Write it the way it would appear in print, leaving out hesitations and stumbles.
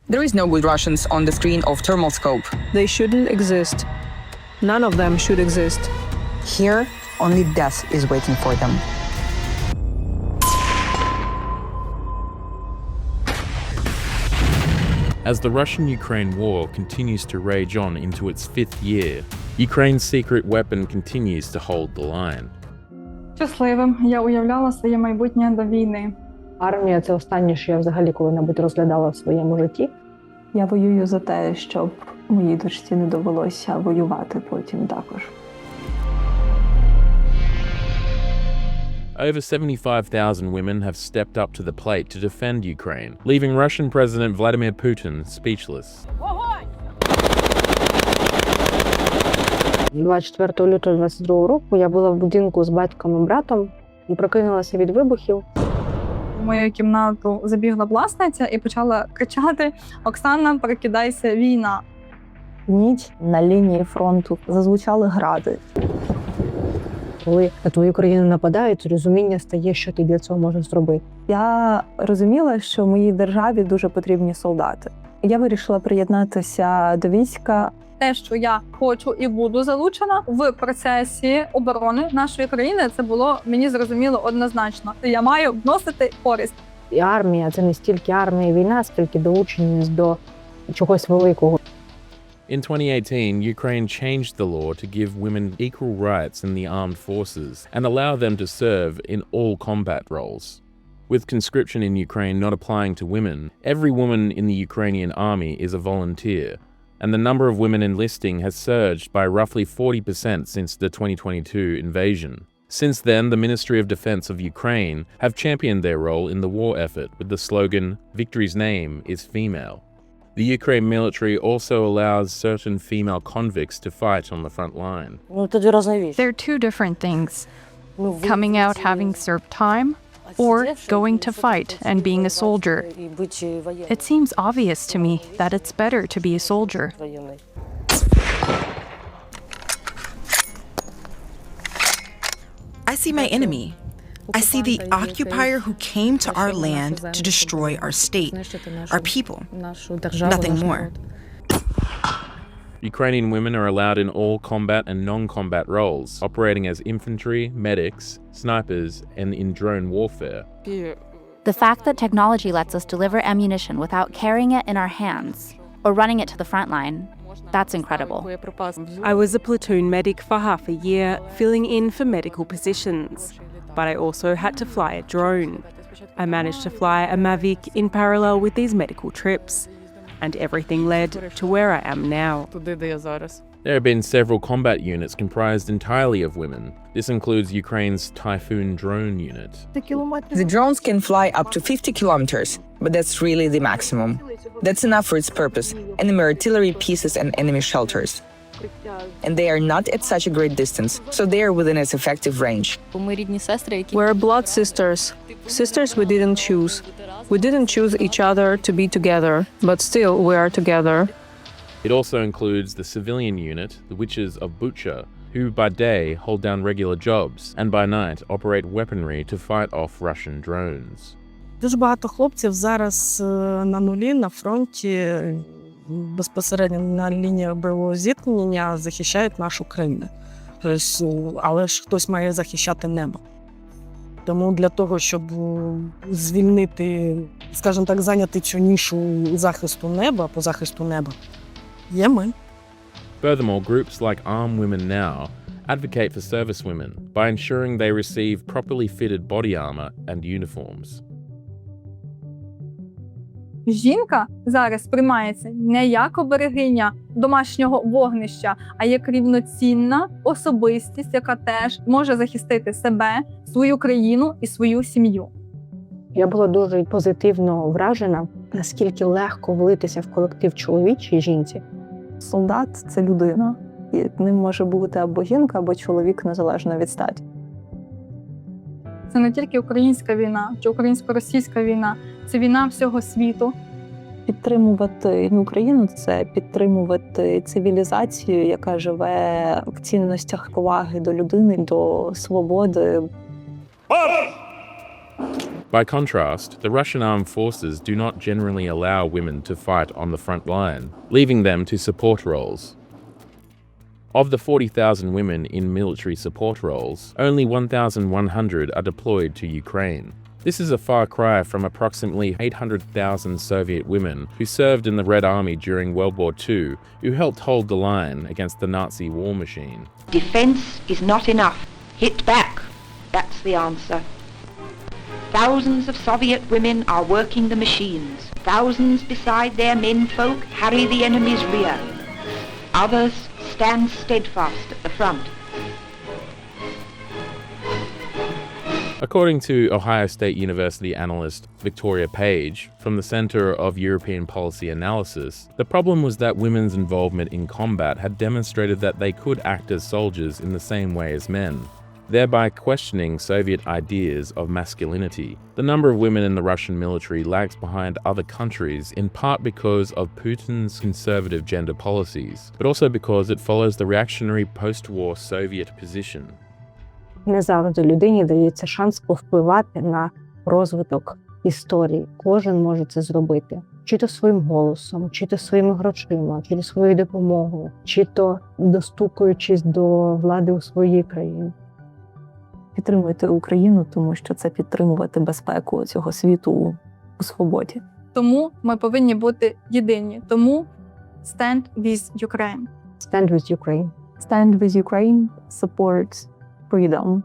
There is no good Russians on the screen of thermal scope. They shouldn't exist. None of them should exist. Here, only death is waiting for them. As the Russian-Ukraine war continues to rage on into its 5th year, Ukraine's secret weapon continues to hold the line. Щасливим. Я уявляла своє майбутнє до війни. Армія – це останнє, що я взагалі коли-небудь розглядала в своєму житті. Я воюю за те, щоб моїй дочці не довелося воювати потім також. Over 75,000 women have stepped up to the plate to defend Ukraine, leaving Russian President Vladimir Putin speechless. 24 лютого 22 року я була в будинку з батьком і братом і прокинулася від вибухів. В мою кімнату забігла власниця і почала кричати: «Оксана, прокидайся, війна!» Ніч на лінії фронту зазвучали гради. Коли на твою країну нападають, розуміння стає, що ти для цього можеш зробити. Я розуміла, що моїй державі дуже потрібні солдати. Я вирішила приєднатися до війська. Те, що я хочу і буду залучена в процесі оборони нашої країни, це було мені зрозуміло однозначно. Я маю вносити користь. І армія – це не стільки армія і війна, скільки долученість до чогось великого. In 2018, Ukraine changed the law to give women equal rights in the armed forces and allow them to serve in all combat roles. With conscription in Ukraine not applying to women, every woman in the Ukrainian army is a volunteer, and the number of women enlisting has surged by roughly 40% since the 2022 invasion. Since then, the Ministry of Defense of Ukraine have championed their role in the war effort with the slogan, "Victory's name is female." The Ukraine military also allows certain female convicts to fight on the front line. They're two different things. Coming out having served time, or going to fight and being a soldier. It seems obvious to me that it's better to be a soldier. I see my enemy. I see the occupier who came to our land to destroy our state, our people. Nothing more. Ukrainian women are allowed in all combat and non-combat roles, operating as infantry, medics, snipers, and in drone warfare. The fact that technology lets us deliver ammunition without carrying it in our hands or running it to the front line, that's incredible. I was a platoon medic for half a year, filling in for medical positions. But I also had to fly a drone. I managed to fly a Mavic in parallel with these medical trips, and everything led to where I am now. There have been several combat units comprised entirely of women. This includes Ukraine's Typhoon drone unit. The drones can fly up to 50 kilometers, but that's really the maximum. That's enough for its purpose: enemy artillery pieces and enemy shelters. And they are not at such a great distance, so they are within its effective range. We're blood sisters. Sisters we didn't choose. We didn't choose each other to be together, but still we are together. It also includes the civilian unit, the Witches of Bucha, who by day hold down regular jobs and by night operate weaponry to fight off Russian drones. Дуже багато хлопців зараз на нулі, на фронті, безпосередньо на лініях бойового зіткнення захищають нашу країну. Але ж хтось має захищати небо. Тому для того, щоб звільнити, скажімо так, зайняти цю нішу захисту неба, по захисту неба, є ми. Furthermore, groups like Arm Women Now advocate for service women by ensuring they receive properly fitted body armor and uniforms. Жінка зараз сприймається не як оберегиня домашнього вогнища, а як рівноцінна особистість, яка теж може захистити себе, свою країну і свою сім'ю. Я була дуже позитивно вражена, наскільки легко влитися в колектив чоловічій жінці. Солдат – це людина. І ним може бути або жінка, або чоловік, незалежно від статі. Це не тільки українська війна чи українсько-російська війна, це війна всього світу. Підтримувати Україну – це підтримувати цивілізацію, яка живе в цінностях поваги до людини, до свободи. By contrast, the Russian armed forces do not generally allow women to fight on the front line, leaving them to support roles. Of the 40,000 women in military support roles, only 1,100 are deployed to Ukraine. This is a far cry from approximately 800,000 Soviet women who served in the Red Army during World War II, who helped hold the line against the Nazi war machine. Defense is not enough. Hit back. That's the answer. Thousands of Soviet women are working the machines. Thousands beside their menfolk harry the enemy's rear. Others stand steadfast at the front. According to Ohio State University analyst Victoria Page from the Center of European Policy Analysis, the problem was that women's involvement in combat had demonstrated that they could act as soldiers in the same way as men, thereby questioning Soviet ideas of masculinity. The number of women in the Russian military lags behind other countries in part because of Putin's conservative gender policies, but also because it follows the reactionary post-war Soviet position. Не завжди людині дається шанс повпливати на розвиток історії. Кожен може це зробити. Чи то своїм голосом, чи то своїми грошима, чи то своєю допомогою, чи то достукуючись до влади у своїй країні. Підтримуйте Україну, тому що це підтримувати безпеку цього світу у свободі. Тому ми повинні бути єдині. Тому stand with Ukraine. Stand with Ukraine. Stand with Ukraine, support freedom.